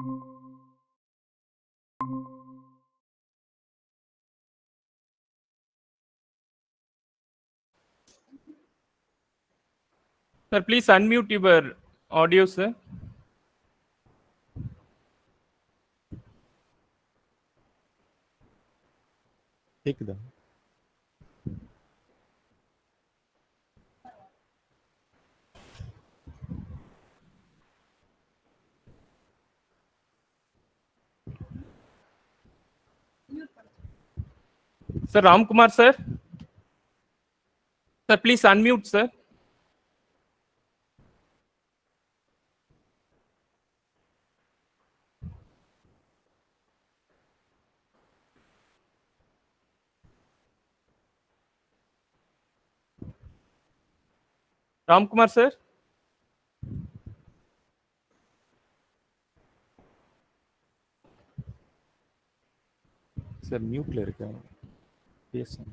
Sir, please unmute your audio, sir. கேக்குதா? Sir, Ramkumar, sir. Sir, please unmute, sir. Ramkumar, sir. Sir மியூட்ல இருக்கேன். பேசுங்க.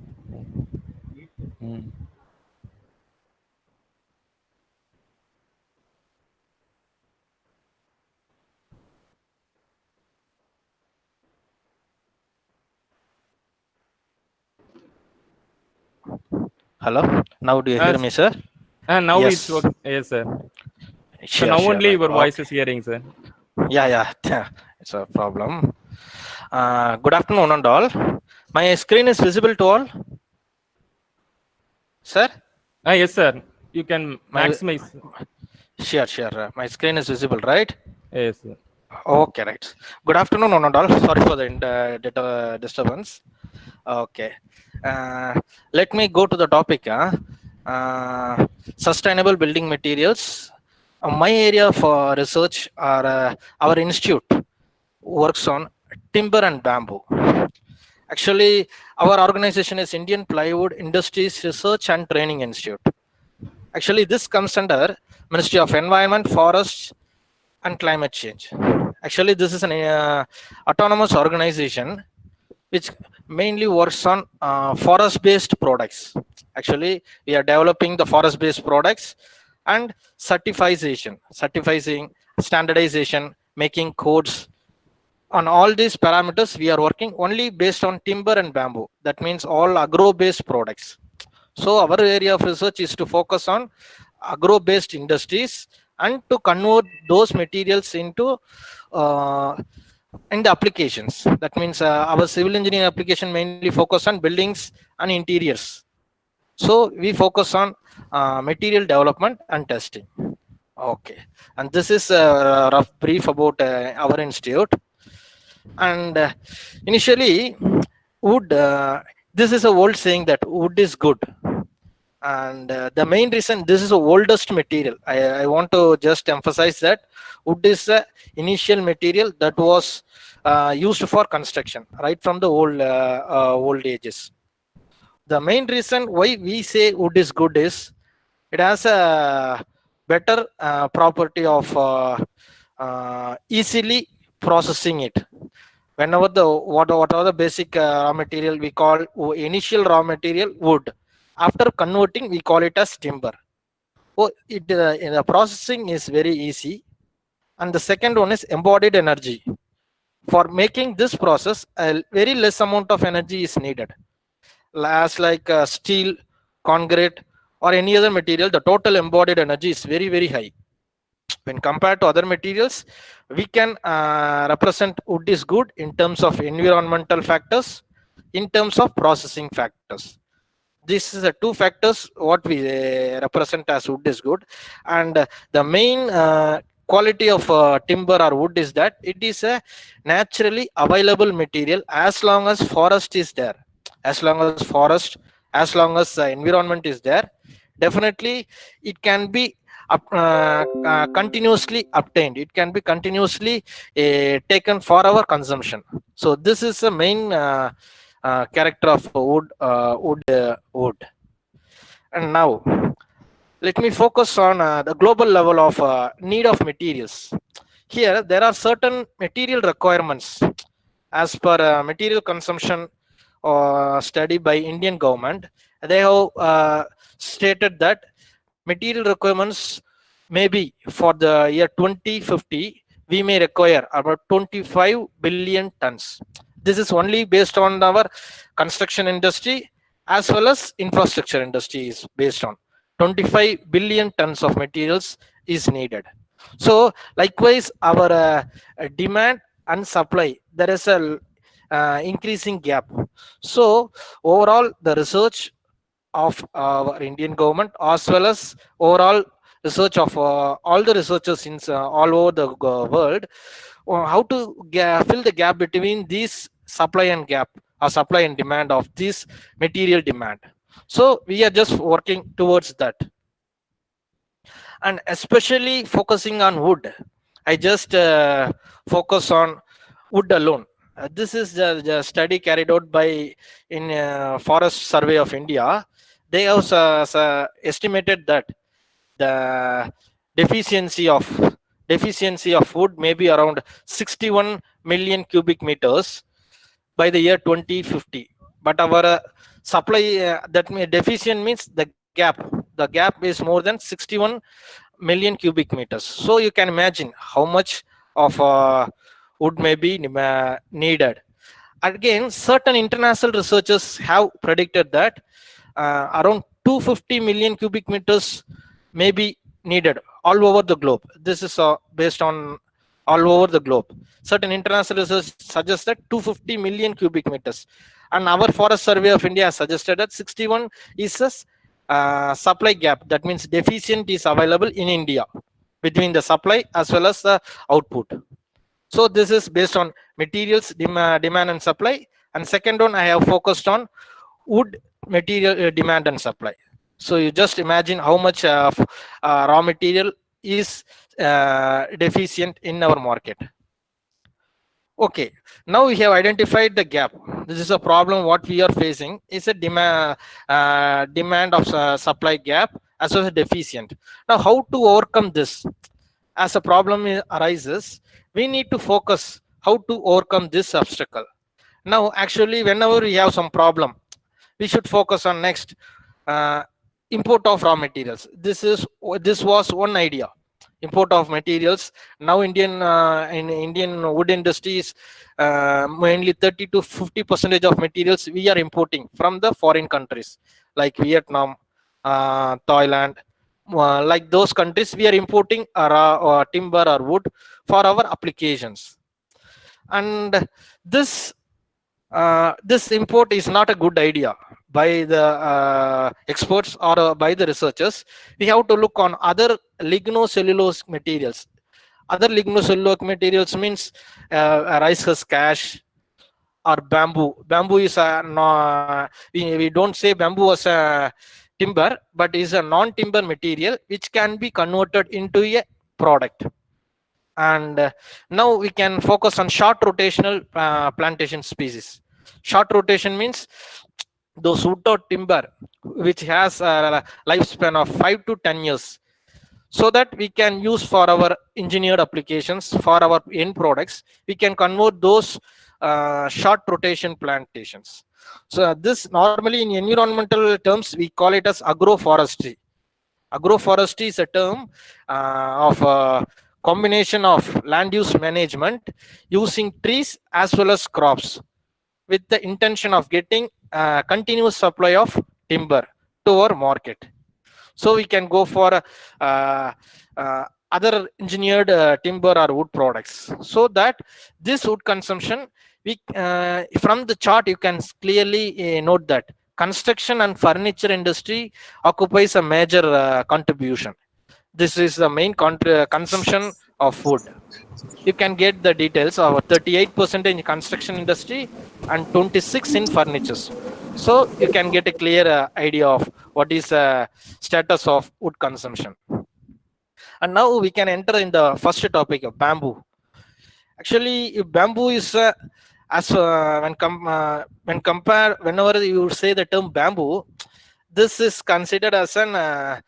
Hello. Now do you hear me, sir? Now Yes. it's okay. Yes, sir. Sure, So now sure, only right. your voice Okay. is hearing, sir. Yeah. It's a problem. Good afternoon, and all. My screen is visible to all, sir. Yes, sir. You can maximize. Sure. My screen is visible, right? Yes, sir. Okay, right. Good afternoon, one and all. Sorry for the disturbance. Okay. Let me go to the topic. Sustainable building materials. My area for research are our institute works on timber and bamboo. Actually, our organization is Indian Plywood Industries Research and Training Institute. Actually, this comes under Ministry of Environment, Forests and Climate Change. Actually, this is an autonomous organization which mainly works on forest-based products. Actually, we are developing the forest-based products and certification, standardization, making codes. On all these parameters, we are working only based on timber and bamboo. That means all agro-based products. So our area of research is to focus on agro-based industries and to convert those materials into in the applications. That means our civil engineering application mainly focus on buildings and interiors. So we focus on material development and testing. Okay, and this is a rough brief about our institute. And initially, wood, this is a old saying that wood is good. And the main reason, this is the oldest material. I want to just emphasize that wood is the initial material that was used for construction right from the old ages. The main reason why we say wood is good is it has a better property of easily processing it. Whenever the what are the basic raw material we call initial raw material wood, after converting we call it as timber. The processing is very easy. And the second one is embodied energy. For making this process, a very less amount of energy is needed. As like steel, concrete or any other material, the total embodied energy is very, very high. When compared to other materials, we can represent wood is good in terms of environmental factors, in terms of processing factors. This is the two factors what we represent as wood is good. And the main quality of timber or wood is that it is a naturally available material as long as forest is there. As long as forest, as long as environment is there, definitely it can be continuously obtained. It can be continuously taken for our consumption. So this is the main character of wood. And now let me focus on the global level of need of materials. Here there are certain material requirements as per material consumption study by Indian government. They have stated that material requirements maybe for the year 2050 we may require about 25 billion tons. This is only based on our construction industry as well as infrastructure industry is based on 25 billion tons of materials is needed. So likewise, our demand and supply, there is a increasing gap. So overall, the research of our Indian government as well as overall research of all the researchers in all over the world, how to fill the gap between these supply and gap or supply and demand of this material demand. So we are just working towards that, and especially focusing on wood. I just focus on wood alone. This is the study carried out by in Forest Survey of India. They have estimated that the deficiency of wood may be around 61 million cubic meters by the year 2050. But our supply, deficient means the gap is more than 61 million cubic meters. So you can imagine how much of wood may be needed. Again, certain international researchers have predicted that around 250 million cubic meters may be needed all over the globe. This is based on all over the globe. Certain international research suggests that 250 million cubic meters, and our Forest Survey of India suggested that 61 is a supply gap. That means deficient is available in India between the supply as well as the output. So this is based on materials demand and supply. And second one, I have focused on wood material demand and supply. So you just imagine how much of raw material is deficient in our market. Okay, now we have identified the gap. This is a problem what we are facing is a demand of supply gap as well as deficient. Now how to overcome this? As a problem arises, we need to focus how to overcome this obstacle. Now actually, whenever we have some problem, we should focus on next import of raw materials. This was one idea, import of materials. Now Indian wood industries, mainly 30 to 50% of materials we are importing from the foreign countries like Vietnam, Thailand, like those countries. We are importing timber or wood for our applications, and this import is not a good idea by the experts or by the researchers. We have to look on other lignocellulose materials. Other lignocellulose materials means rice husk ash or bamboo. Bamboo is we don't say bamboo as a timber, but is a non-timber material which can be converted into a product. And now we can focus on short rotational plantation species. Short rotation means those wood or timber which has a lifespan of 5 to 10 years, so that we can use for our engineered applications, for our end products. We can convert those short rotation plantations. So this normally in environmental terms we call it as agroforestry. Agroforestry is a term of combination of land use management using trees as well as crops with the intention of getting continuous supply of timber to our market. So we can go for other engineered timber or wood products, so that this wood consumption, we from the chart you can clearly note that construction and furniture industry occupies a major contribution. This is the main consumption of wood. You can get the details of 38% in construction industry and 26% in furnitures. So you can get a clear idea of what is status of wood consumption. And now we can enter in the first topic of bamboo. Actually, bamboo is whenever you say the term bamboo, this is considered as an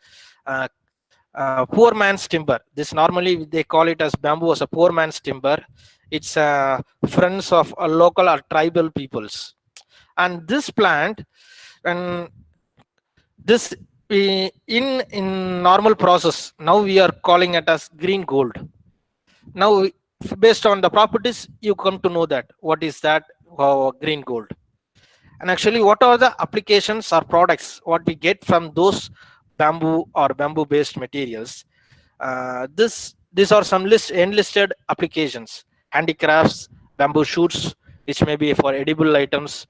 poor man's timber. This normally they call it as bamboo as a poor man's timber. It's friends of local or tribal peoples. And this plant, and this in normal process, now we are calling it as green gold. Now based on the properties, you come to know that what is that green gold. And actually, what are the applications or products what we get from those bamboo or bamboo based materials? These are some enlisted applications: handicrafts, bamboo shoots, which may be for edible items,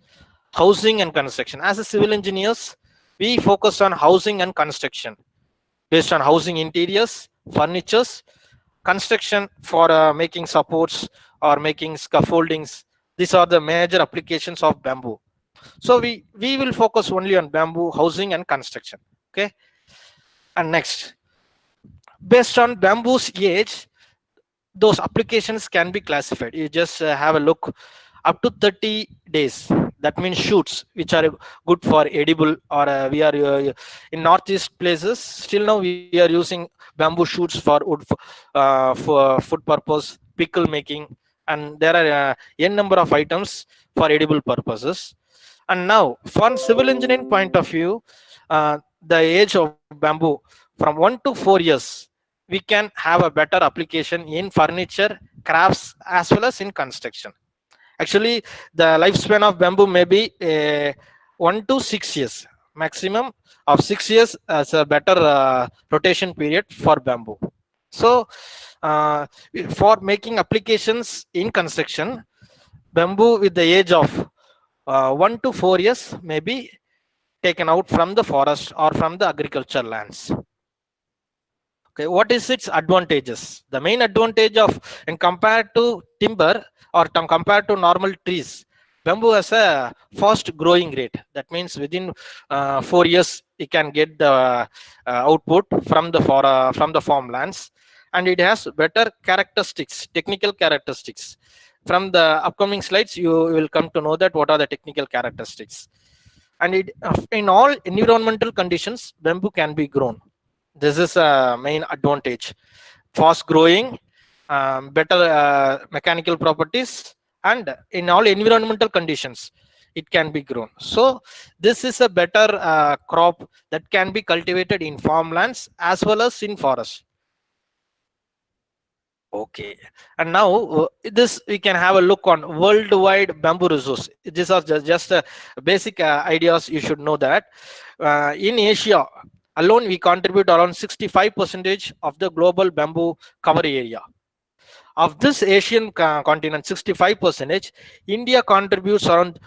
housing and construction. As a civil engineers, we focus on housing and construction based on housing interiors, furnitures, construction for making supports or making scaffoldings. These are the major applications of bamboo. So we will focus only on bamboo housing and construction. Okay. And next, based on bamboo's age, those applications can be classified. You just have a look. Up to 30 days, that means shoots which are good for edible, or we are in northeast places still now we are using bamboo shoots for wood, for food purpose, pickle making, and there are n number of items for edible purposes. And now from civil engineering point of view, the age of bamboo from 1 to 4 years, we can have a better application in furniture, crafts, as well as in construction. Actually, the lifespan of bamboo may be 1 to 6 years, maximum of 6 years as a better rotation period for bamboo. So for making applications in construction, bamboo with the age of 1 to 4 years may be taken out from the forest or from the agricultural lands. Okay, what is its advantages? The main advantage of, and compared to timber or compared to normal trees, bamboo has a fast growing rate. That means within 4 years it can get the output from the farmlands, and it has better characteristics, technical characteristics. From the upcoming slides, you will come to know that what are the technical characteristics. And it, in all environmental conditions, bamboo can be grown. This is a main advantage: fast growing, better mechanical properties, and in all environmental conditions it can be grown. So this is a better crop that can be cultivated in farmlands as well as in forest. Okay, and now this we can have a look on worldwide bamboo resource. These are just basic ideas. You should know that in Asia alone, we contribute around 65% of the global bamboo cover area. Of this Asian continent, 65%, India contributes around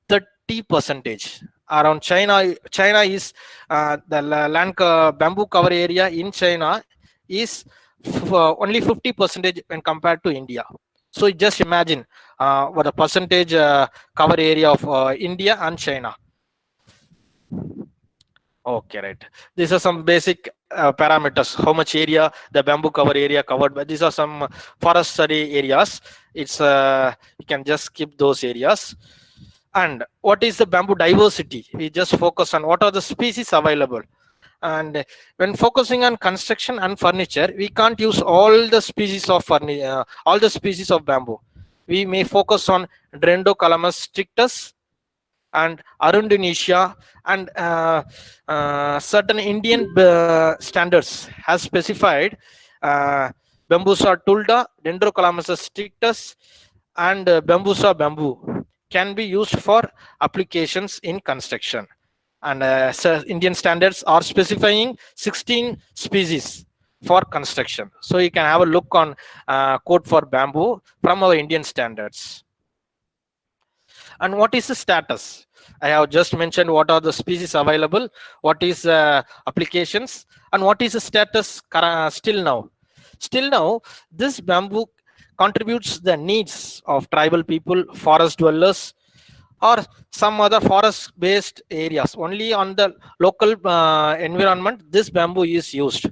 30%. Around China is the land bamboo cover area in China is only 50% when compared to India. So just imagine what the percentage cover area of India and China. Okay, right. These are some basic parameters. How much area the bamboo cover area covered by. These are some forest study areas. It's you can just skip those areas. And what is the bamboo diversity? We just focus on what are the species available. And when focusing on construction and furniture, we can't use all the species of all the species of bamboo. We may focus on Dendrocalamus strictus and Arundinaceae, and certain Indian standards has specified Bambusa tulda, Dendrocalamus strictus, and Bambusa bamboo can be used for applications in construction. And so Indian standards are specifying 16 species for construction. So you can have a look on code for bamboo from our Indian standards. And what is the status? I have just mentioned what are the species available, what is applications, and what is the status still now. Still now, this bamboo contributes the needs of tribal people, forest dwellers, or some other forest based areas. Only on the local environment this bamboo is used.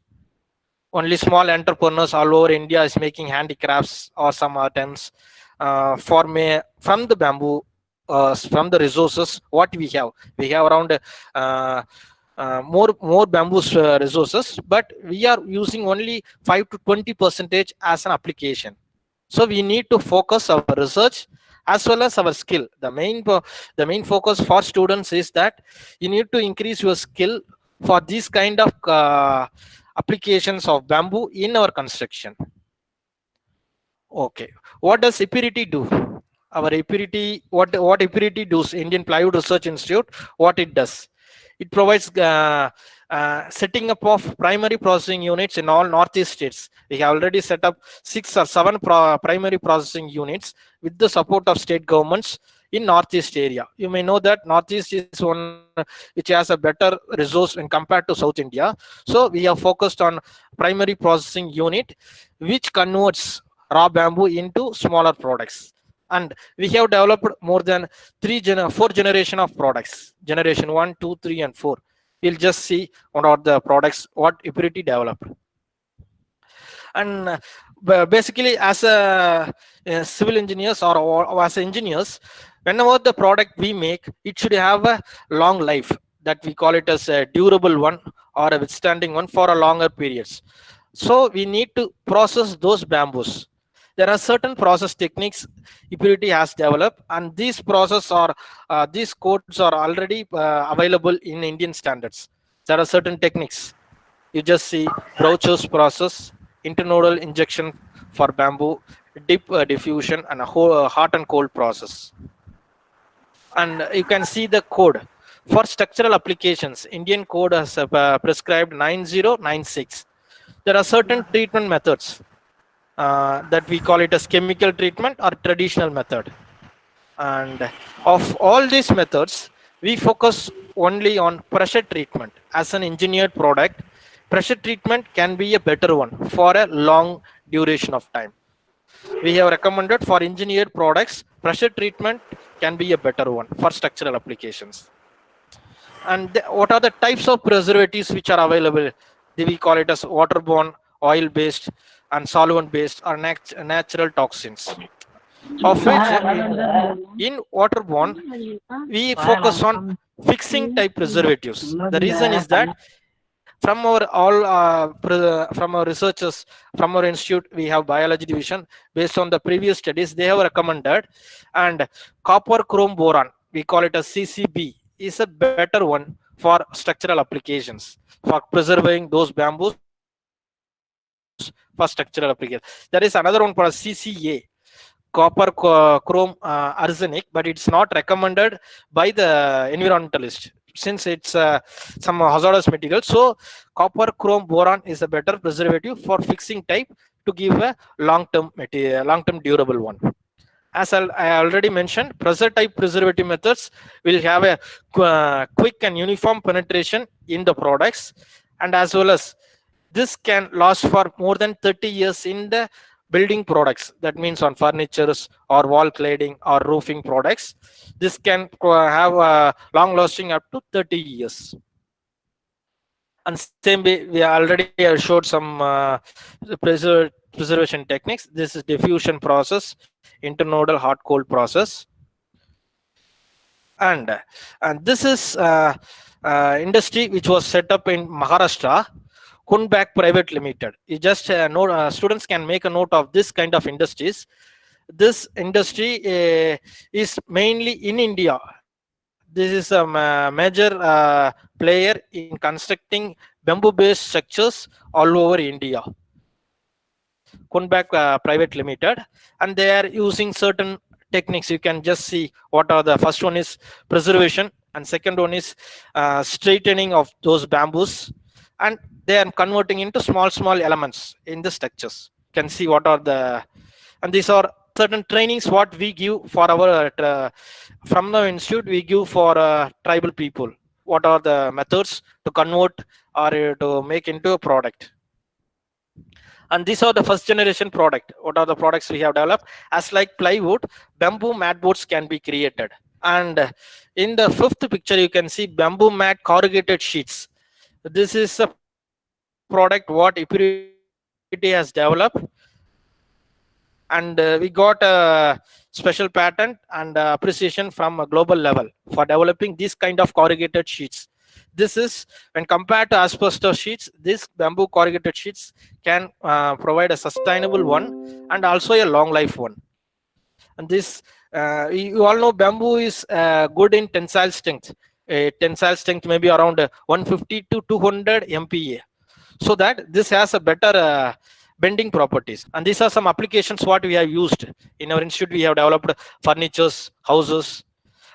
Only small entrepreneurs all over India is making handicrafts or some items from the bamboo, from the resources what we have. We have around more bamboo resources, but we are using only 5 to 20% as an application. So we need to focus our research as well as our skill. The main focus for students is that you need to increase your skill for these kind of applications of bamboo in our construction. Okay. What does Ipiriti do? Our Ipiriti, what Ipiriti does, Indian Plywood Research Institute, what it does? It provides setting up of primary processing units in all Northeast states. We have already set up 6 or 7 primary processing units with the support of state governments in Northeast area. You may know that Northeast is one which has a better resource when compared to South India. So we have focused on primary processing unit, which converts raw bamboo into smaller products. And we have developed more than 4 generation of products, generation 1, 2, 3, and 4. We'll just see what are the products what Ipiriti developed. And basically, as a civil engineers or as engineers, whenever the product we make, it should have a long life, that we call it as a durable one or a withstanding one for a longer periods. So we need to process those bamboos. There are certain process techniques Ipiriti has developed, and these process or these codes are already available in Indian standards. There are certain techniques. You just see Broccho's process, internodal injection for bamboo, dip diffusion, and a whole hot and cold process. And you can see the code for structural applications. Indian code has prescribed 9096. There are certain treatment methods that we call it as chemical treatment or traditional method. And of all these methods, we focus only on pressure treatment. As an engineered product, pressure treatment can be a better one for a long duration of time. We have recommended for engineered products, pressure treatment can be a better one for structural applications. And what are the types of preservatives which are available? We call it as waterborne, oil-based, and solvent-based or natural toxins. Of which, in waterborne, we focus on fixing type preservatives. The reason is that from our from our researchers, from our institute, we have biology division. Based on the previous studies, they have recommended, and copper chrome boron, we call it a CCB, is a better one for structural applications, for preserving those bamboos for structural applications. There is another one called CCA, copper chrome arsenic, but it's not recommended by the environmentalist since it's some hazardous material. So copper chrome boron is a better preservative for fixing type to give a long-term material, long-term durable one. As I already mentioned, pressure type preservative methods will have a quick and uniform penetration in the products, and as well as this can last for more than 30 years in the building products. That means on furnitures or wall cladding or roofing products. This can have a long lasting up to 30 years. And same way, we already showed some preservation techniques. This is diffusion process, internodal hot cold process. And this is industry which was set up in Maharashtra, Kunbak Private Limited. You just students can make a note of this kind of industries. This industry is mainly in India. This is a major player in constructing bamboo-based structures all over India. Kunbak Private Limited, and they are using certain techniques. You can just see what are the first one is preservation, and second one is straightening of those bamboos, and they are converting into small elements in the structures. You can see what are the, and these are certain trainings what we give for our from the institute. We give for tribal people what are the methods to convert or to make into a product. And these are the first generation product. What are the products we have developed? As like plywood, bamboo mat boards can be created. And in the fifth picture, you can see bamboo mat corrugated sheets. This is a product what Ipiriti has developed. And we got a special patent and appreciation from a global level for developing this kind of corrugated sheets. This is, when compared to asbestos sheets, this bamboo corrugated sheets can provide a sustainable one and also a long life one. And this, you all know bamboo is good in tensile strength. Tensile strength may be around 150 to 200 MPa. So that this has a better bending properties. And these are some applications what we have used in our institute. We have developed furnitures, houses,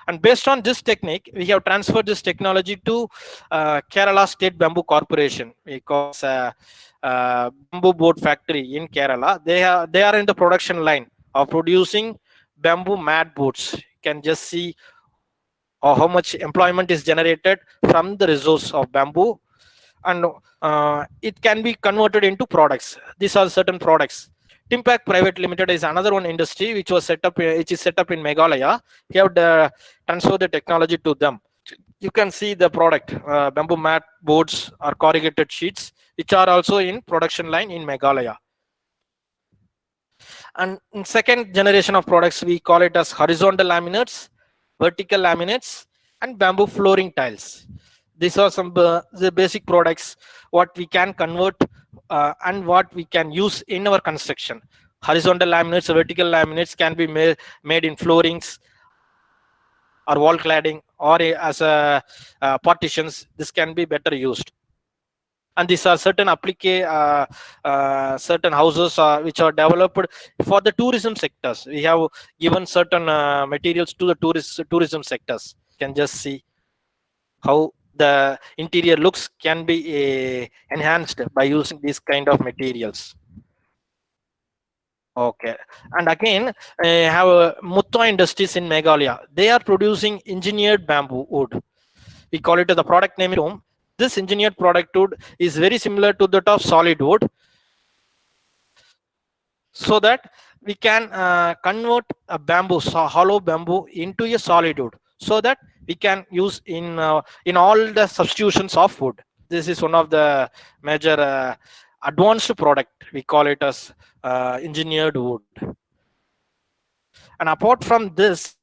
and based on this technique, we have transferred this technology to Kerala State Bamboo Corporation, because bamboo board factory in Kerala. They are in the production line of producing bamboo mat boards. You can just see how much employment is generated from the resource of bamboo, and it can be converted into products. These are certain products. Timpact Private Limited is another one industry which was set up, which is set up in Meghalaya. We have transferred the technology to them. You can see the product, bamboo mat boards or corrugated sheets, which are also in production line in Meghalaya. And in second generation of products, we call it as horizontal laminates, vertical laminates, and bamboo flooring tiles. These are some the basic products what we can convert and what we can use in our construction. Horizontal laminates, vertical laminates can be made in floorings or wall cladding, or as partitions. This can be better used. And these are certain certain houses which are developed for the tourism sectors. We have given certain materials to the tourism sectors. You can just see how the interior looks can be enhanced by using these kind of materials. Okay, and again, have Mutta Industries in Meghalaya. They are producing engineered bamboo wood. We call it the product name. This engineered product wood is very similar to that of solid wood, so that we can convert a bamboo, hollow bamboo, into a solid wood, so that we can use in all the substitutions of wood. This is one of the major advanced product. We call it as engineered wood. And apart from this,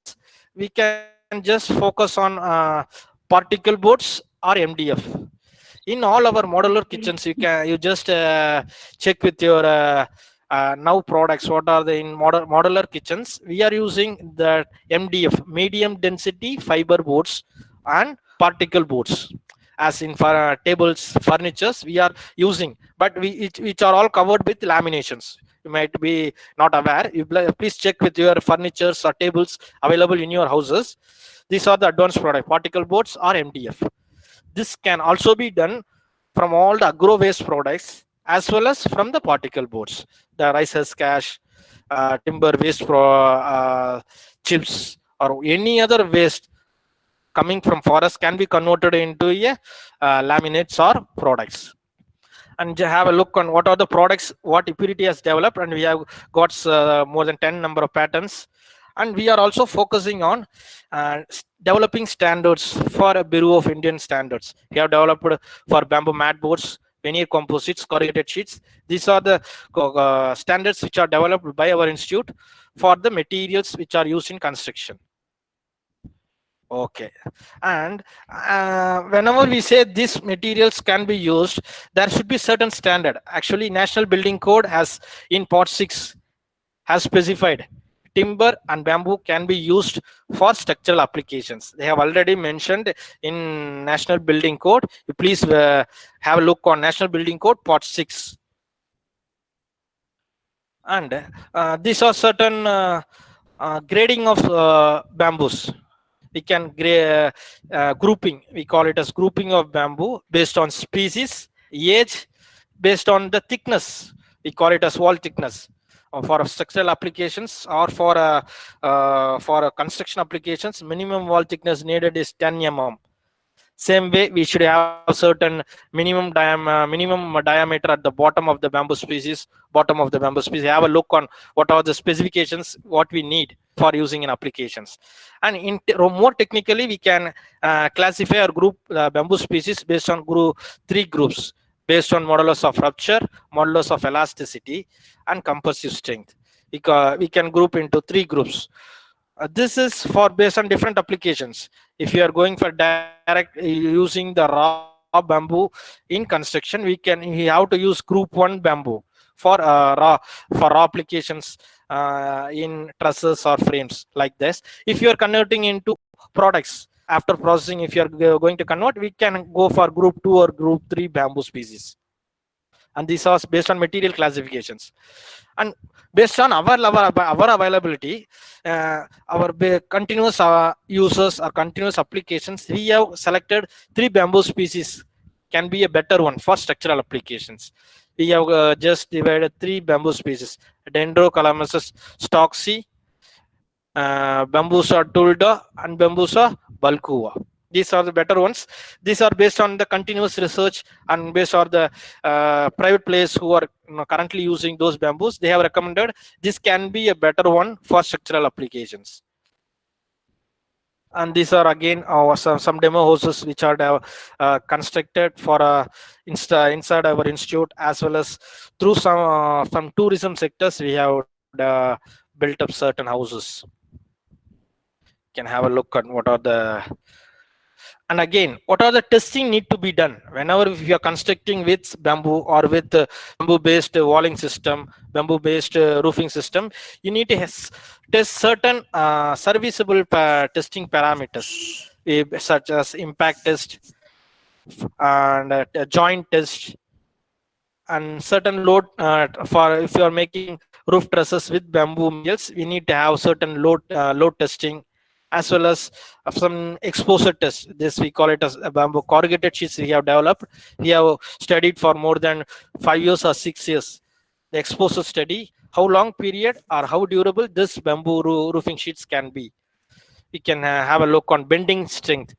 we can just focus on particle boards or MDF. In all our modular kitchens, you just check with your now products what are the in modular kitchens. We are using the MDF, medium density fiber boards, and particle boards, as in for tables, furnitures we are using, but which are all covered with laminations. You might be not aware. You please check with your furnitures or tables available in your houses. These are the advanced product, particle boards or MDF. This can also be done from all the agro waste products as well as from the particle boards, the rice husk ash, timber waste chips, or any other waste coming from forest can be converted into a laminates or products. And have a look on what are the products what Purity has developed, and we have got more than 10 number of patents. And we are also focusing on developing standards for a Bureau of Indian Standards. We have developed for bamboo mat boards, veneer composites, corrugated sheets. These are the standards which are developed by our institute for the materials which are used in construction. Okay, and whenever we say these materials can be used, there should be certain standard. Actually, National Building Code has in part 6 has specified timber and bamboo can be used for structural applications. They have already mentioned in National Building Code. You please have a look on National Building Code part 6. And these are certain grading of bamboos. We can grouping, we call it as grouping of bamboo based on species, age, based on the thickness. We call it as wall thickness. For structural applications or for construction applications, minimum wall thickness needed is 10 mm. Same way, we should have certain minimum diameter at the bottom of the bamboo species. Have a look on what are the specifications what we need for using in applications. And more technically, we can classify or group bamboo species based on three groups, based on modulus of rupture, modulus of elasticity, and compressive strength. We can group into 3 groups. This is for based on different applications. If you are going for direct using the raw bamboo in construction, we have to use group 1 bamboo for raw applications in trusses or frames like this. If you are converting into products after processing, if you are going to convert, we can go for group 2 or group 3 bamboo species. and these are based on material classifications. And based on our availability, our continuous users or continuous applications, we have selected three bamboo species can be a better one for structural applications. We have just divided three bamboo species: Dendrocalamus stocksy, Bambusa tulda, and Bambusa balcua. These are the better ones. These are based on the continuous research and based on the private players who are currently using those bamboos. They have recommended this can be a better one for structural applications. And these are again some demo houses which are constructed for inside our institute, as well as through some tourism sectors. We have built up certain houses. Can have a look at what are the, and again, what are the testing need to be done whenever you are constructing with bamboo or with bamboo based walling system, bamboo based roofing system. You need to test certain serviceable testing parameters, such as impact test and joint test, and certain load for if you are making roof trusses with bamboo materials, we need to have certain load testing, as well as some exposure test. This we call it as a bamboo corrugated sheets we have developed. We have studied for more than 5 years or 6 years the exposure study, how long period or how durable this bamboo roofing sheets can be. We can have a look on bending strength,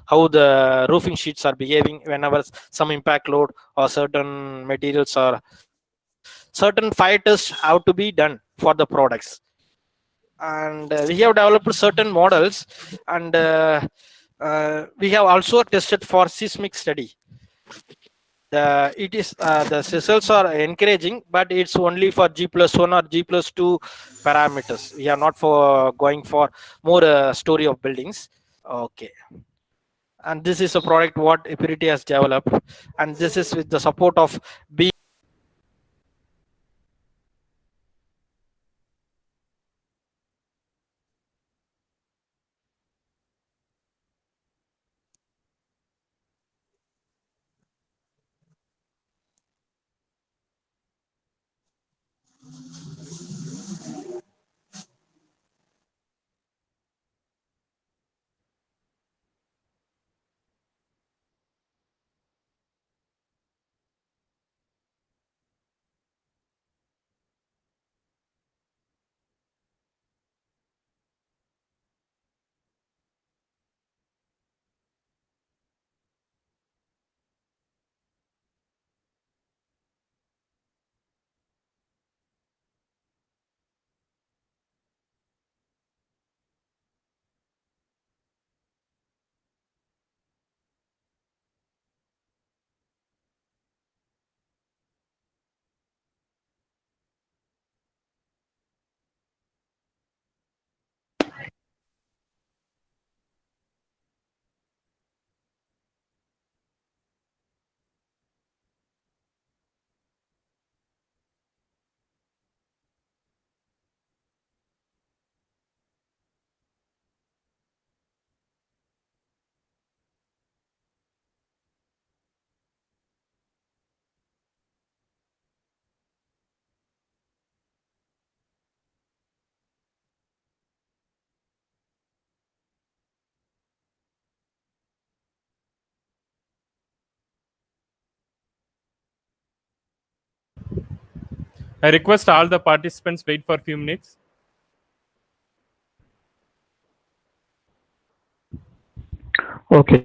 how the roofing sheets are behaving whenever some impact load or certain materials or certain fire tests have to be done for the products. And we have developed certain models, and we have also tested for seismic study. The results are encouraging, but it's only for G+1 or G+2 parameters. We are not for going for more story of buildings. Okay, and this is a product what Epirity has developed, and this is with the support of B. I request all the participants wait for a few minutes. Okay.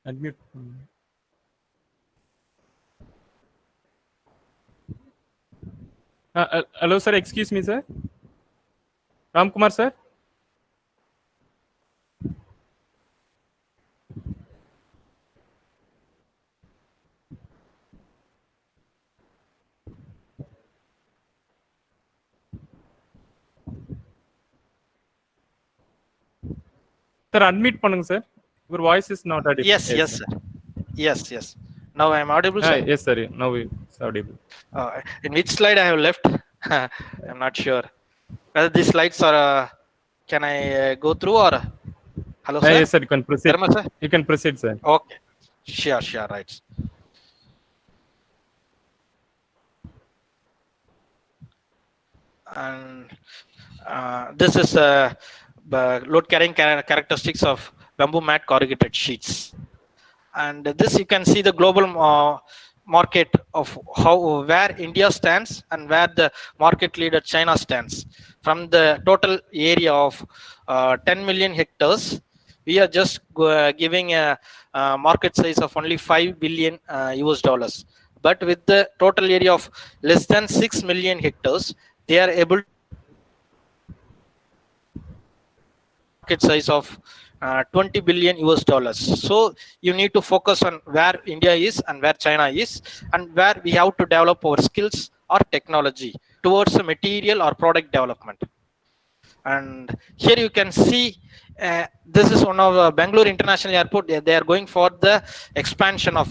Admit. Hello, sir. Excuse me, sir. Ramkumar, sir. Sir, unmute பண்ணுங்க, sir. Your voice is not audible. Yes, yes, sir. sir. Yes, yes. Now I am audible, sir. Yes, sir. Now it's audible. In which slide I have left? I'm not sure whether these slides are. Can I go through or? Hello, sir. Yes, sir. You can proceed. Dharma, sir. You can proceed, sir. Okay. Sure, sure, right. And this is load carrying characteristics of bamboo mat corrugated sheets. And this you can see the global market of how where India stands and where the market leader China stands. From the total area of 10 million hectares, we are just giving a market size of only 5 billion US dollars. But with the total area of less than 6 million hectares, they are able market size of 20 billion US dollars. So you need to focus on where India is and where China is, and where we have to develop our skills or technology towards a material or product development. And here you can see this is one of Bangalore International Airport. They are going for the expansion of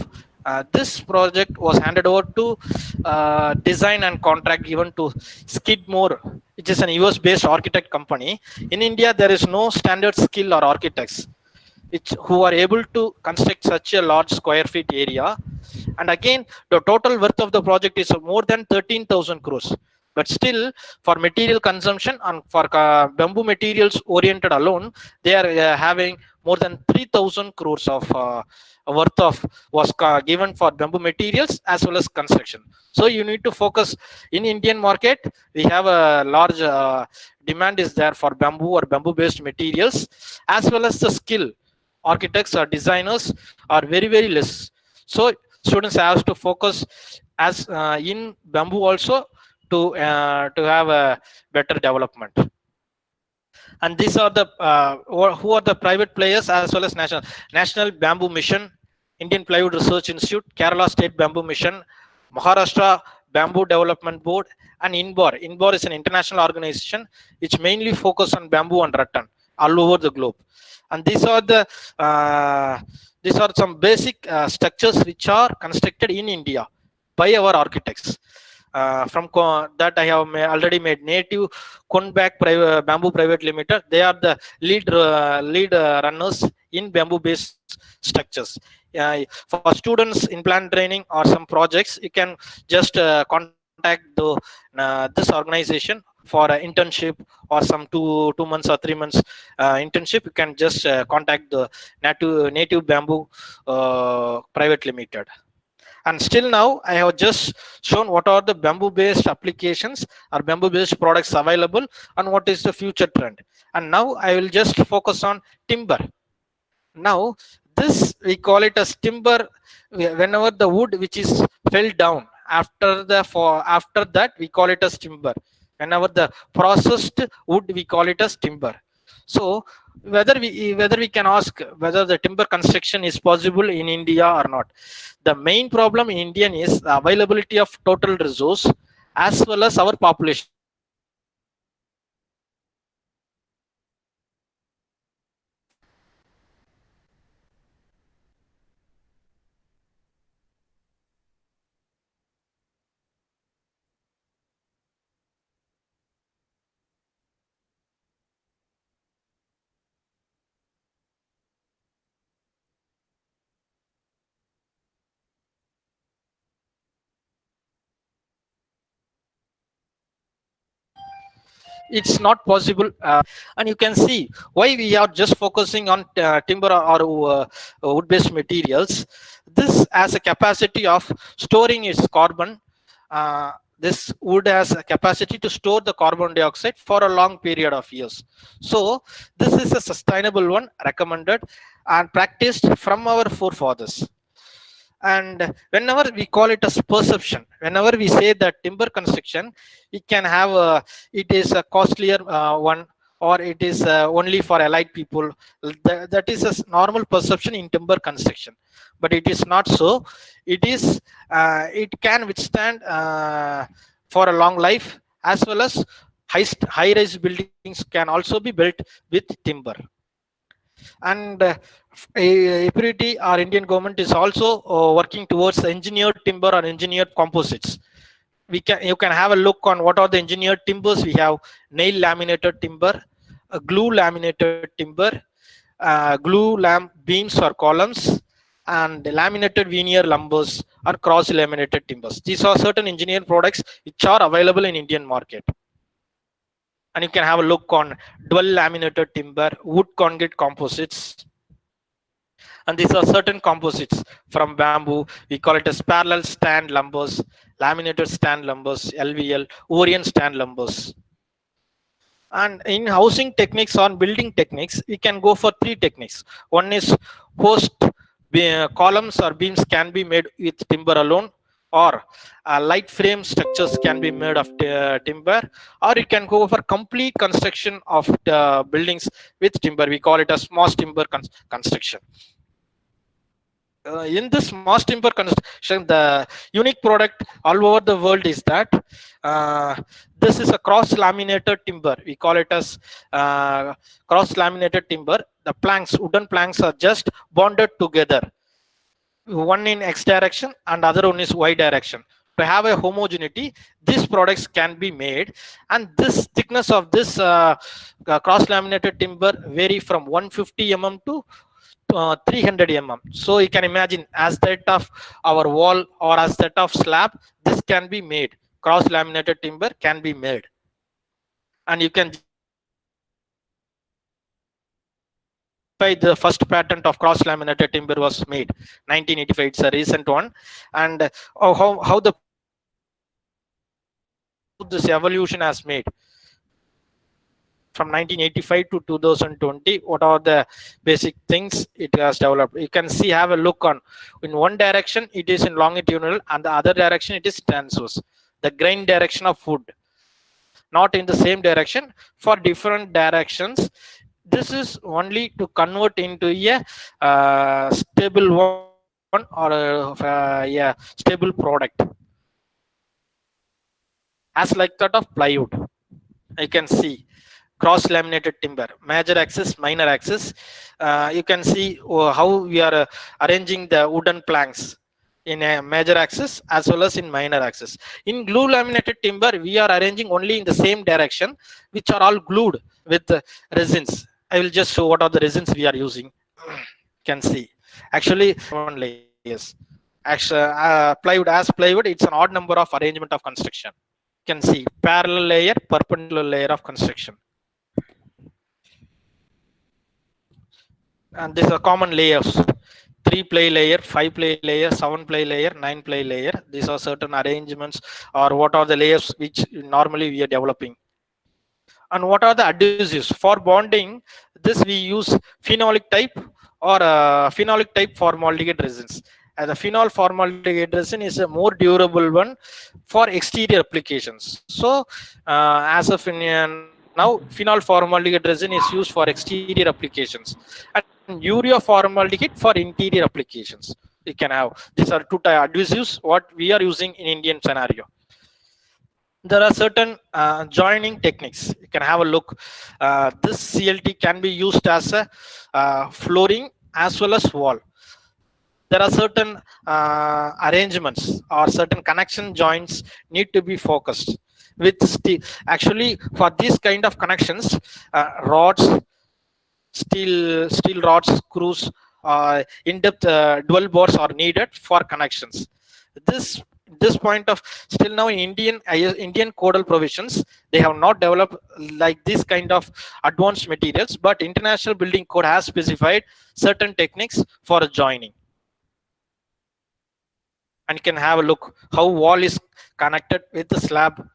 this project was handed over to design and contract given to Skidmore, which is an US based architect company. In India there is no standard skill or architects which who are able to construct such a large square feet area. And again, the total worth of the project is more than 13,000 crores. But still, for material consumption and for bamboo materials oriented alone, they are having more than 3,000 crores of worth of was given for bamboo materials as well as construction. So you need to focus in Indian market. We have a large demand is there for bamboo or bamboo based materials, as well as the skill architects or designers are very less. So students have to focus as in bamboo also to have a better development. And these are the who are the private players as well as national bamboo mission, Indian Plywood Research Institute, Kerala State Bamboo Mission, Maharashtra Bamboo Development Board, and Inbor is an international organization which mainly focus on bamboo and rattan all over the globe. And these are some basic structures which are constructed in India by our architects. From that I have already made native Konbak Bamboo Private Limited. They are the lead runners in bamboo based structures. For students in plant training or some projects, you can just contact this organization for an internship or some 2 months or 3 months internship. You can just contact the native bamboo private limited. And still now I have just shown what are the bamboo based applications or bamboo based products available and what is the future trend. And now I will just focus on timber. Now this we call it as timber whenever the wood which is fell down after that we call it as timber. Whenever the processed wood we call it as timber. So whether we can ask whether the timber construction is possible in India or not. The main problem in Indian is the availability of total resource as well as our population. it's not possible. And you can see why we are just focusing on timber or wood based materials. This has a capacity of storing its carbon. This wood has a capacity to store the carbon dioxide for a long period of years. So this is a sustainable one, recommended and practiced from our forefathers. And whenever we call it as perception, whenever we say that timber construction, we can have it is a costlier one, or it is only for allied people. That is a normal perception in timber construction, but it is not so. It is it can withstand for a long life, as well as high rise buildings can also be built with timber. And Epirity, our Indian government, is also working towards engineered timber or engineered composites. You can have a look on what are the engineered timbers. We have nail laminated timber, glue laminated timber, glue beams or columns, and laminated veneer lumbers or cross laminated timbers. These are certain engineered products which are available in Indian market. And you can have a look on dual laminated timber, wood concrete composites. And these are certain composites from bamboo. We call it as parallel stand lumbers, laminated stand lumbers, LVL, orient stand lumbers. And in housing techniques or building techniques, we can go for three techniques. One is post columns or beams can be made with timber alone, or light frame structures can be made of timber, or you can go for complete construction of the buildings with timber. We call it as mass timber construction. In this mass timber construction, the unique product all over the world is that this is a cross laminated timber. We call it as cross laminated timber. The planks, wooden planks, are just bonded together, one in X direction and other one is Y direction. To have a homogeneity, these products can be made, and this thickness of this cross laminated timber vary from 150 mm to 300 mm. So you can imagine, as that of our wall or as that of slab, this can be made. Cross laminated timber can be made, and you can just see the first patent of cross laminated timber was made 1985. It's a recent one. And how the this evolution has made from 1985 to 2020. What are the basic things it has developed? You can see, have a look on, in one direction it is in longitudinal and the other direction it is transverse, the grain direction of wood, not in the same direction, for different directions. This is only to convert into a stable one, or a stable product, as like that of plywood. You can see cross laminated timber, major axis, minor axis. You can see how we are arranging the wooden planks in a major axis as well as in minor axis. In glue laminated timber, we are arranging only in the same direction, which are all glued with resins. I will just show what are the resins we are using. You can see actually one layers. Actually, plywood, as plywood, it's an odd number of arrangement of construction. You can see parallel layer, perpendicular layer of construction. And these are common layers: 3-ply layer, 5-ply layer, 7-ply layer, 9-ply layer. These are certain arrangements, or what are the layers which normally we are developing. And what are the adhesives for bonding? This we use phenolic type or phenolic type formaldehyde resins. And the phenol formaldehyde resin is a more durable one for exterior applications. So as of now, phenol formaldehyde resin is used for exterior applications, and urea formaldehyde for interior applications. We can have, these are two adhesives what we are using in Indian scenario. There are certain joining techniques. You can have a look. This CLT can be used as a flooring as well as wall. There are certain arrangements or certain connection joints need to be focused with steel. Actually, for these kind of connections, rods, steel rods, screws, in-depth dual bores are needed for connections. This this point of still now in Indian codal provisions, they have not developed like this kind of advanced materials, but international building code has specified certain techniques for joining. And you can have a look how wall is connected with the slab,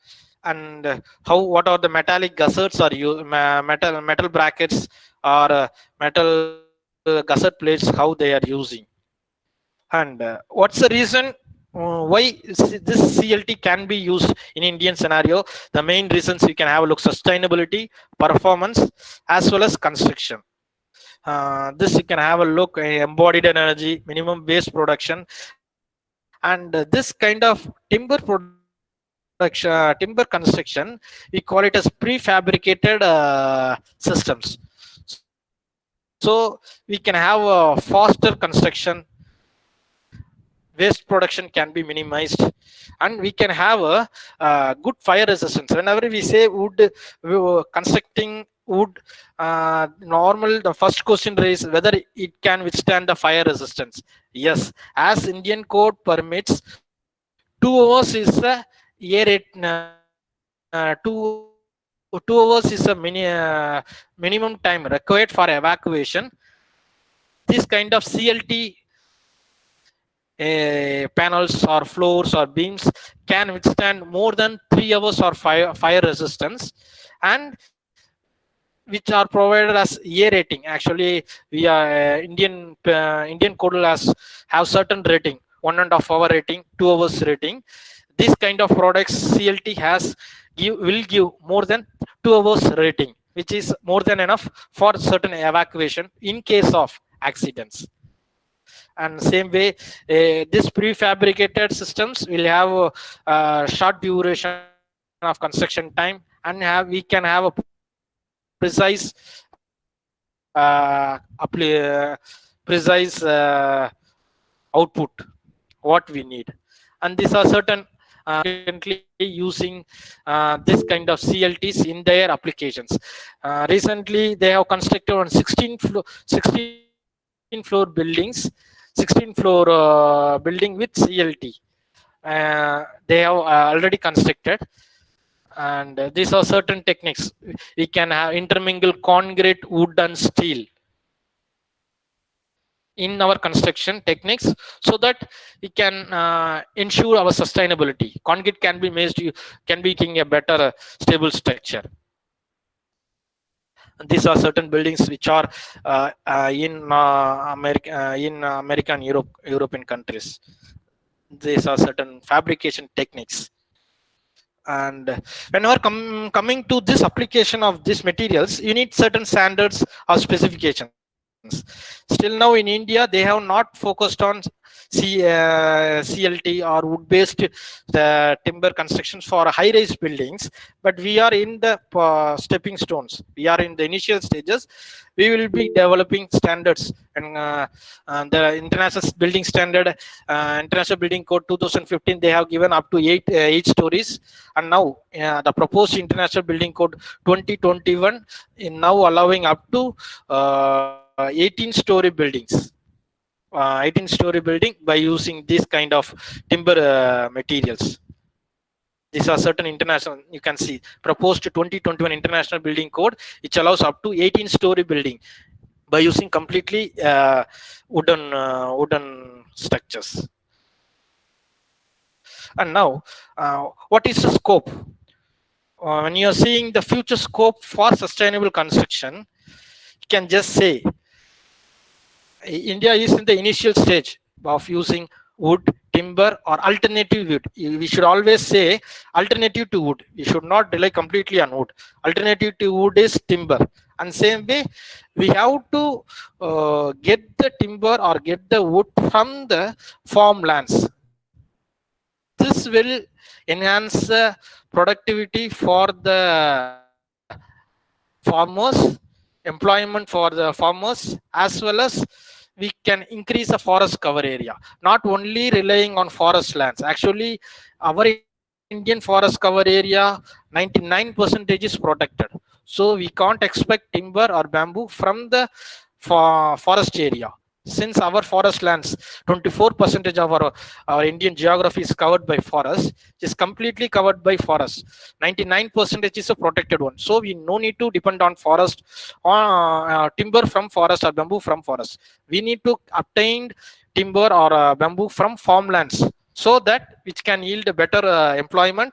and how what are the metallic gussets are you metal brackets or metal gusset plates, how they are using. And what's the reason why this CLT can be used in Indian scenario? The main reasons you can have a look: sustainability, performance, as well as construction. This you can have a look: embodied energy, minimum waste production, and this kind of timber construction, we call it as prefabricated systems. So we can have a faster construction, waste production can be minimized, and we can have a good fire resistance. Whenever we say wood, constructing wood, normal the first question raised whether it can withstand the fire resistance. Yes, as Indian code permits, 2 hours is the air rate. 2 hours is a minimum time required for evacuation. This kind of CLT panels or floors or beams can withstand more than 3 hours or fire resistance, and which are provided as A rating. Actually, we are Indian code has have certain rating: 1.5 hour rating, 2 hours rating. This kind of products CLT will give more than 2 hours rating, which is more than enough for certain evacuation in case of accidents. And same way, this prefabricated systems will have short duration of construction time, and we can have a precise output what we need. And these are certain currently using this kind of CLTs in their applications. Recently they have constructed on 16 floor buildings, 16 floor building with CLT. They have already constructed, and these are certain techniques. We can have intermingle concrete, wood and steel in our construction techniques, so that we can ensure our sustainability. Concrete can be made, can be making a better stable structure. And these are certain buildings which are in America and European countries. These are certain fabrication techniques. And whenever coming to this application of these materials, you need certain standards or specifications. Still now in India, they have not focused on CLT or wood-based timber constructions for high-rise buildings, but we are in the stepping stones. We are in the initial stages. We will be developing standards, and the international building standard, international building code 2015, they have given up to eight stories, and now the proposed international building code 2021 is now allowing up to 18-story buildings. 18-story building by using this kind of timber materials. These are certain international, you can see proposed 2021 international building code, which allows up to 18-story building by using completely wooden structures. And now, what is the scope? When you are seeing the future scope for sustainable construction, you can just say India is in the initial stage of using wood, timber, or alternative wood. We should always say alternative to wood. We should not rely completely on wood. Alternative to wood is timber. And same way, we have to get the timber or get the wood from the farmlands. This will enhance the productivity for the farmers, employment for the farmers, as well as we can increase the forest cover area, not only relying on forest lands. Actually, our Indian forest cover area 99% is protected, so we can't expect timber or bamboo from the forest area. since our forest lands, 24% of our Indian geography is covered by forest, is completely covered by forest. 99% is a protected one. So we no need to depend on forest, timber from forest or bamboo from forest. We need to obtain timber or bamboo from farmlands, so that which can yield a better employment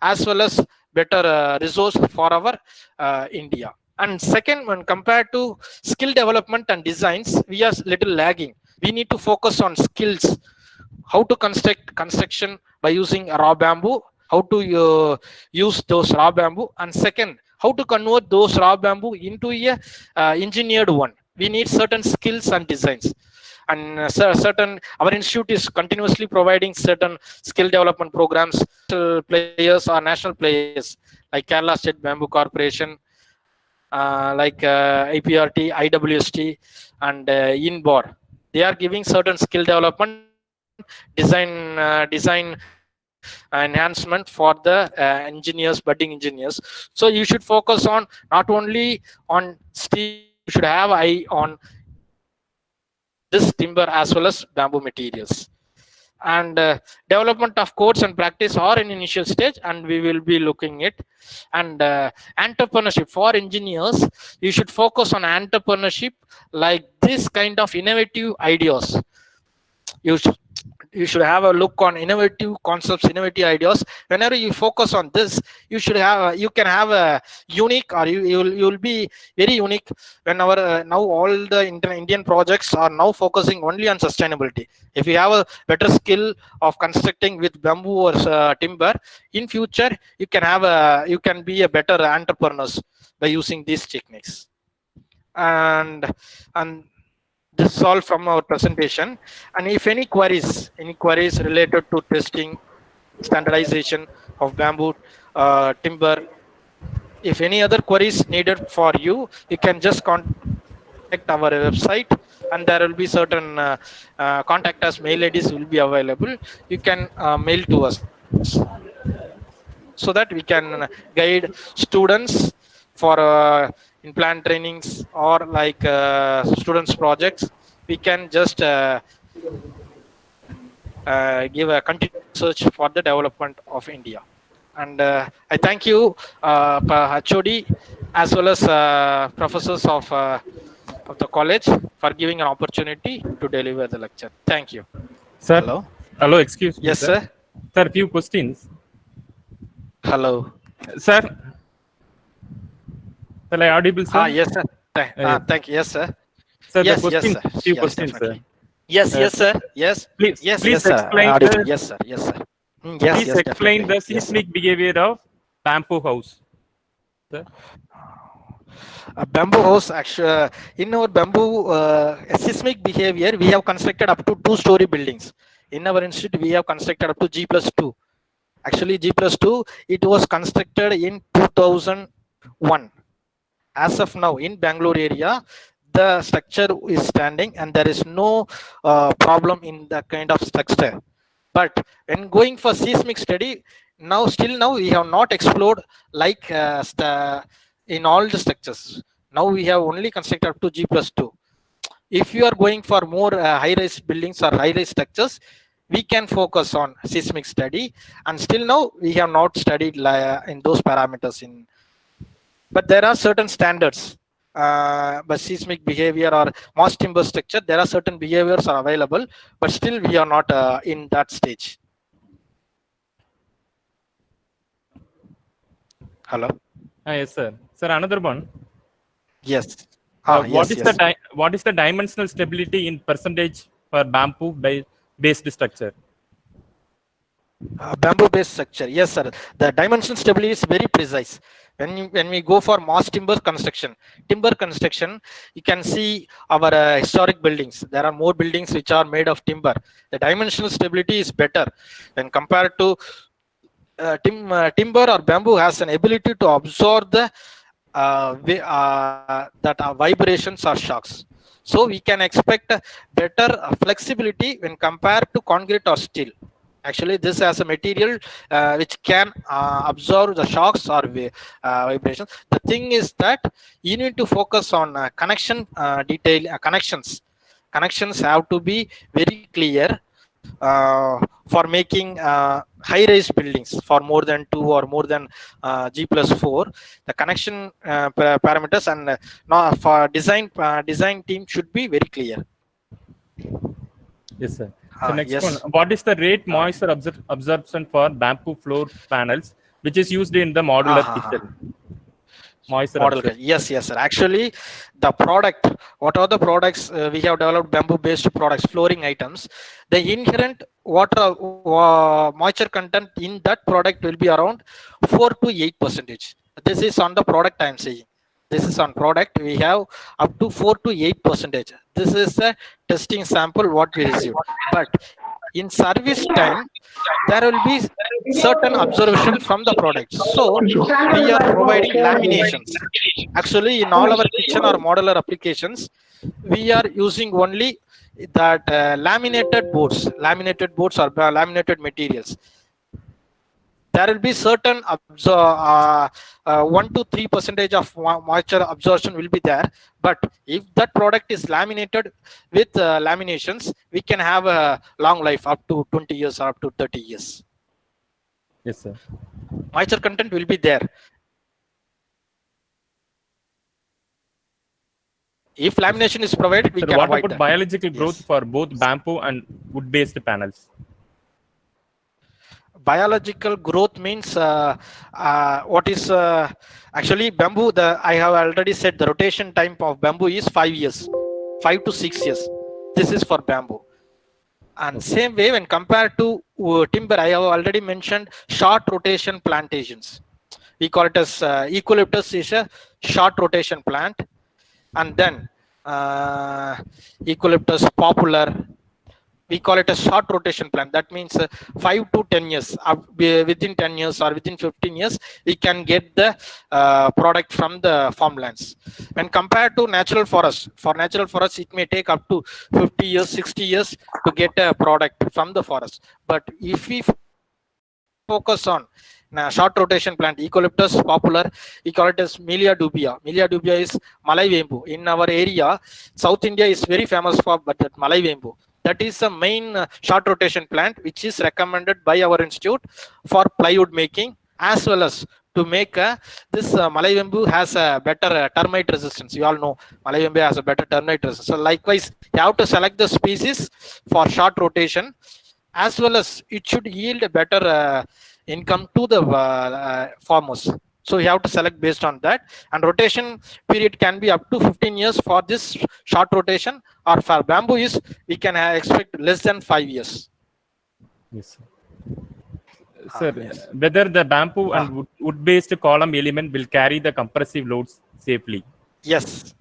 as well as better resource for our India. And second, when compared to skill development and designs, we are little lagging. We need to focus on skills, how to construct construction by using raw bamboo, how to use those raw bamboo, and second, how to convert those raw bamboo into a engineered one. We need certain skills and designs. And certain, our institute is continuously providing certain skill development programs. Players or national players like Kerala State Bamboo Corporation, like APRT, IWST, and INBOR. They are giving certain skill development, design enhancement for the engineers, budding engineers. So you should focus on not only on steel, you should have eye on this timber as well as bamboo materials. And development of codes and practice are in initial stage, and we will be looking it. And entrepreneurship for engineers, you should focus on entrepreneurship, like this kind of innovative ideas. You should have a look on innovative concepts, innovative ideas. Whenever you focus on this, you should have you can have a unique, or you will be very unique. Whenever now all the Indian projects are now focusing only on sustainability. If you have a better skill of constructing with bamboo or timber, in future you can be a better entrepreneurs by using these techniques. And this is all from our presentation. And if any queries related to testing, standardization of bamboo, timber, if any other queries needed for you, you can just contact our website, and there will be certain contact us mail IDs will be available. You can mail to us, so that we can guide students for in plan trainings, or like students projects. We can just give a continuous search for the development of India. And I thank you, HOD, as well as professors of the college, for giving an opportunity to deliver the lecture. Thank you. Sir. Hello, excuse me. Yes, sir. Sir, few questions. Hello. Sir. Am I audible, sir? Yes, sir. Thank you. Yes, sir. Sir, yes, the question, yes, sir. few Yes, questions, definitely. sir. Yes, sir. Yes. Please, Yes, please yes, sir. explain Audible. the, Yes, sir. Yes, sir. Yes, please yes, explain definitely. the Yes, sir. seismic behavior of bamboo house. Sir. Bamboo house, actually, in our bamboo seismic behavior, we have constructed up to 2-story buildings. In our institute, we have constructed up to G+2. Actually, G+2, it was constructed in 2001. As of now, in Bangalore area, the structure is standing, and there is no problem in that kind of structure. But when going for seismic study, still now we have not explored like in all the structures. Now we have only constructed up to G+2. If you are going for more high-rise buildings or high-rise structures, we can focus on seismic study. And still now we have not studied in those parameters. But there are certain standards. But seismic behavior or mass timber structure, there are certain behaviors are available, but still we are not in that stage. Hello. Yes, sir. Sir, another one. Yes. What is the dimensional stability in percentage for bamboo based structure? Bamboo based structure. Yes, sir. The dimensional stability is very precise. When we go for mass timber construction, you can see our historic buildings. There are more buildings which are made of timber. The dimensional stability is better when compared to timber or bamboo has an ability to absorb the vibrations or shocks. So we can expect better flexibility when compared to concrete or steel. Actually, this has a material which can absorb the shocks or vibrations. The thing is that you need to focus on connection connections connections have to be very clear for making high-rise buildings for more than 2 or more than G+4. The connection parameters and for design team should be very clear. Yes, sir. So next Yes. one, what is the rate moisture absorption for bamboo floor panels, which is used in the modular kitchen? Moisture Model. absorption. Yes, sir. Actually, the product, what are the products we have developed bamboo-based products, flooring items. The inherent water moisture content in that product will be around 4 to 8%. This is on the product I am saying. This is on product. We have up to 4 to 8%. This is a testing sample what we received. But in service time, there will be certain observation from the product. So we are providing laminations. Actually, in all our kitchen or modular applications, we are using only that laminated boards or laminated materials. There will be certain 1 to 3% of moisture absorption will be there. But if that product is laminated with laminations, we can have a long life up to 20 years or up to 30 years. Yes, sir. Moisture content will be there. If lamination is provided, we Sir, can what avoid about that. biological growth for both bamboo and wood-based panels? Biological growth means what is actually bamboo. I have already said the rotation time of bamboo is 5 years, 5 to 6 years. This is for bamboo. And same way, when compared to timber, I have already mentioned short rotation plantations. We call it as eucalyptus is a short rotation plant, and then eucalyptus popular, we call it a short rotation plant. That means 5 to 10 years. Within 10 years or within 15 years, we can get the product from the farmlands. When compared to natural forest, for natural forest, it may take up to 50 years, 60 years to get a product from the forest. But if we focus on short rotation plant, eucalyptus popular, we call it as Melia dubia. Melia dubia is Malay bamboo. In our area, South India is very famous for that Malay bamboo. That is the main short rotation plant which is recommended by our institute for plywood making, as well as to make this Malay bamboo has a better termite resistance. You all know Malay bamboo has a better termite resistance. So likewise, you have to select the species for short rotation, as well as it should yield a better income to the farmers. So you have to select based on that, and rotation period can be up to 15 years for this short rotation, or for bamboo is we can expect less than 5 years. Yes, sir. Sir, whether the bamboo and wood-based column element will carry the compressive loads safely? Yes,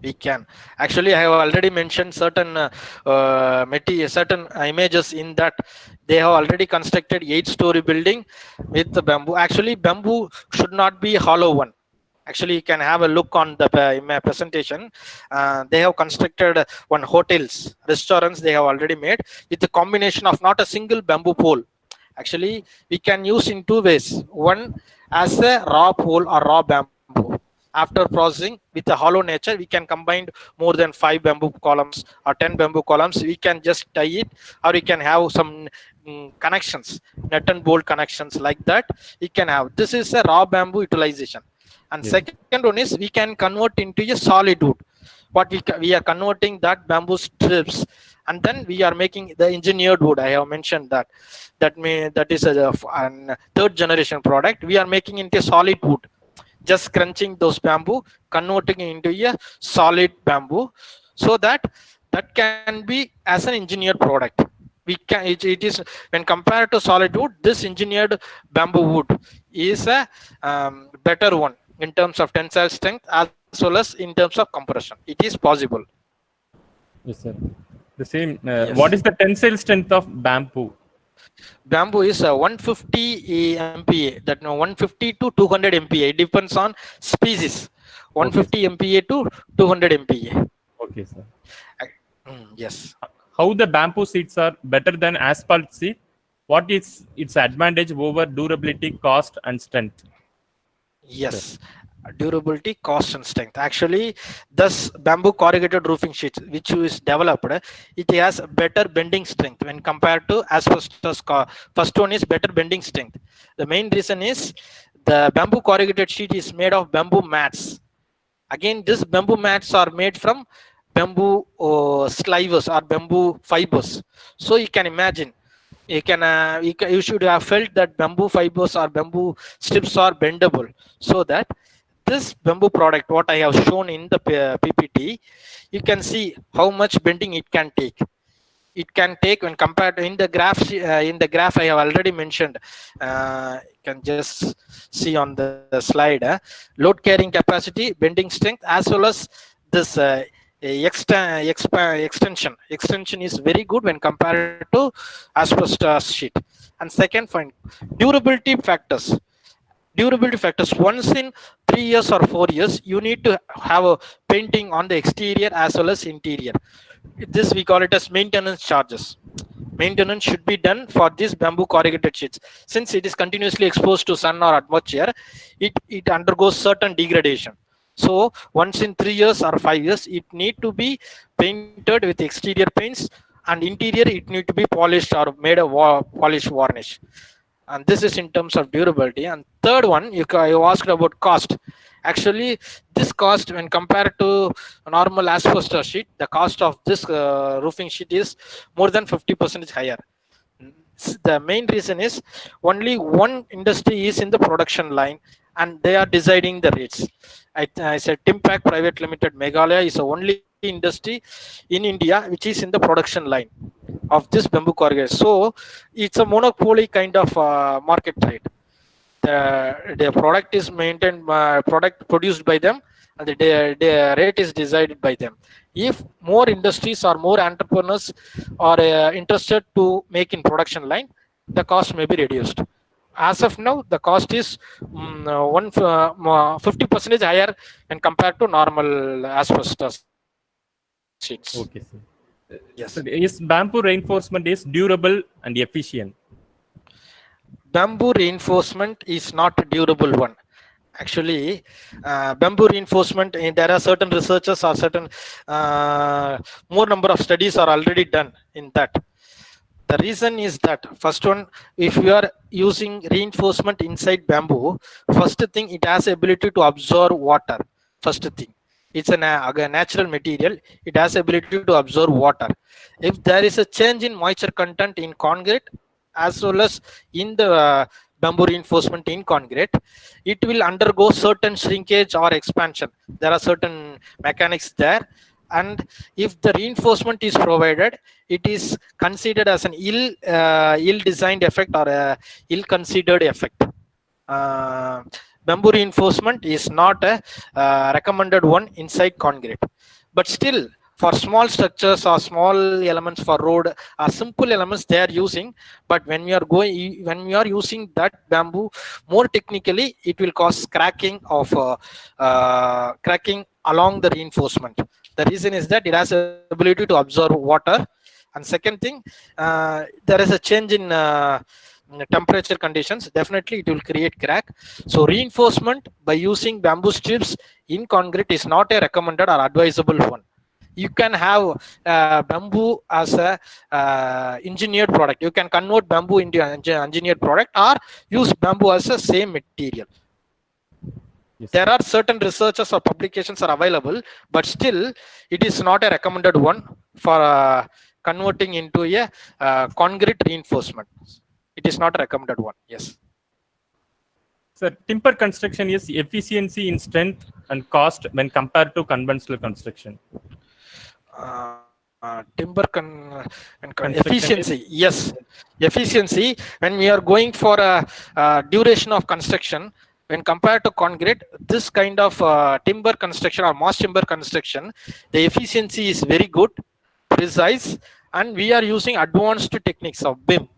we can. Actually, I have already mentioned certain certain images in that they have already constructed 8-story building with the bamboo. Actually, bamboo should not be a hollow one. Actually, you can have a look on the in my presentation. They have constructed one hotels, restaurants they have already made with a combination of not a single bamboo pole. Actually, we can use in 2 ways. One, as a raw pole or raw bamboo. After processing with a hollow nature, we can combine more than 5 bamboo columns or 10 bamboo columns. We can just tie it, or we can have some connections, nut and bolt connections like that. We can have. This is a raw bamboo utilization. And second one is we can convert into a solid wood. What we are converting that bamboo strips, and then we are making the engineered wood. I have mentioned that. That is a third generation product. We are making into a solid wood. Just crunching those bamboo, converting into a solid bamboo, so that can be as an engineered product. We can it is when compared to solid wood, this engineered bamboo wood is a better one in terms of tensile strength as well as in terms of compression. It is possible. Yes, sir. The same. What is the tensile strength of bamboo? Bamboo is 150 MPa. That 150 to 200 MPa. It depends on species. 150 MPa to 200 MPa. Okay, sir. Yes. How the bamboo seats are better than asphalt seat? What is its advantage over durability, cost, and strength? Yes. Durability, cost, and strength. Actually, this bamboo corrugated roofing sheet, which is developed, it has better bending strength when compared to asbestos. First one is better bending strength. The main reason is the bamboo corrugated sheet is made of bamboo mats. Again, these bamboo mats are made from bamboo slivers or bamboo fibers. So you can imagine, you should have felt that bamboo fibers or bamboo strips are bendable, so that this bamboo product, what I have shown in the PPT, you can see how much bending it can take. It can take, when compared to in the graph I have already mentioned, you can just see on the slide, load carrying capacity, bending strength, as well as this extension is very good when compared to asbestos sheet. And second point, durability factors. Once in 3 years or 4 years, you need to have a painting on the exterior as well as interior. This we call it as maintenance charges. Maintenance should be done for these bamboo corrugated sheets. Since it is continuously exposed to sun or atmosphere, it undergoes certain degradation. So once in 3 years or 5 years, it need to be painted with exterior paints, and interior it need to be polished or made a polish varnish. And this is in terms of durability. And third one, you asked about cost. Actually, this cost, when compared to a normal asbestos sheet, the cost of this roofing sheet is more than 50% higher. The main reason is only one industry is in the production line, and they are deciding the rates. I said Timpac Private Limited Meghalaya is the only industry in India which is in the production line of this bamboo corrugate. So it's a monopoly kind of market rate. The product is maintained, product produced by them, and the rate is decided by them. If more industries or more entrepreneurs are interested to make in production line, the cost may be reduced. As of now, the cost is 50% higher when compared to normal asbestos sheets. Okay, sir. Yes. So is bamboo reinforcement is durable and efficient? Bamboo reinforcement is not a durable one. Actually, bamboo reinforcement, there are certain researchers or certain more number of studies are already done in that. The reason is that, first one, if you are using reinforcement inside bamboo, first thing, it has ability to absorb water. First thing, it's a natural material, it has ability to absorb water. If there is a change in moisture content in concrete as well as in the bamboo reinforcement in concrete, it will undergo certain shrinkage or expansion. There are certain mechanics there, and if the reinforcement is provided, it is considered as an ill designed effect or a ill considered effect. Bamboo reinforcement is not a recommended one inside concrete, but still for small structures or small elements for road or simple elements they are using. But when we are using that bamboo more technically, it will cause cracking along the reinforcement. The reason is that it has ability to absorb water, and second thing, there is a change in temperature conditions, definitely it will create crack. So reinforcement by using bamboo strips in concrete is not a recommended or advisable one. You can have bamboo as a engineered product. You can convert bamboo into an engineered product or use bamboo as a same material. Yes. There are certain researches or publications are available, but still it is not a recommended one for converting into a concrete reinforcement. It is not a recommended one. Yes. So timber construction is efficiency in strength and cost when compared to conventional construction. Efficiency, yes. Efficiency, when we are going for a duration of construction, when compared to concrete, this kind of timber construction or mass timber construction, the efficiency is very good, precise, and we are using advanced techniques of BIM,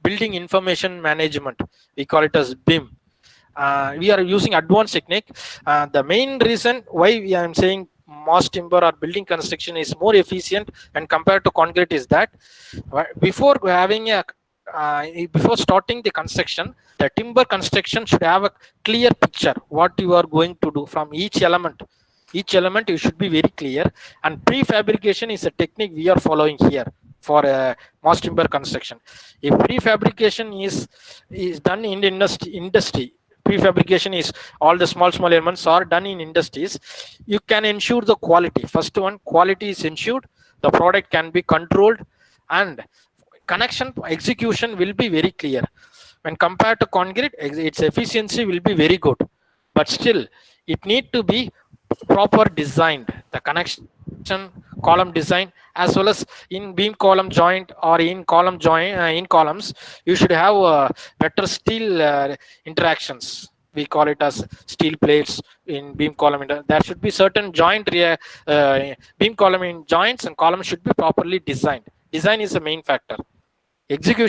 building information management. We call it as BIM. We are using advanced technique. The main reason why I am saying mass timber or building construction is more efficient when compared to concrete is that before having a before starting the construction, the timber construction should have a clear picture what you are going to do from each element. Each element you should be very clear, and prefabrication is a technique we are following here for mass timber construction. If prefabrication is done in the industry, prefabrication is all the small elements are done in industries, you can ensure the quality. First one, quality is ensured, the product can be controlled, and connection execution will be very clear. When compared to concrete, its efficiency will be very good, but still it need to be proper designed. The connection column design, as well as in beam column joint or in column joint, in columns you should have better steel interactions. We call it as steel plates in beam column. There should be certain joint beam column in joints, and columns should be properly designed. Design is the main factor. Execution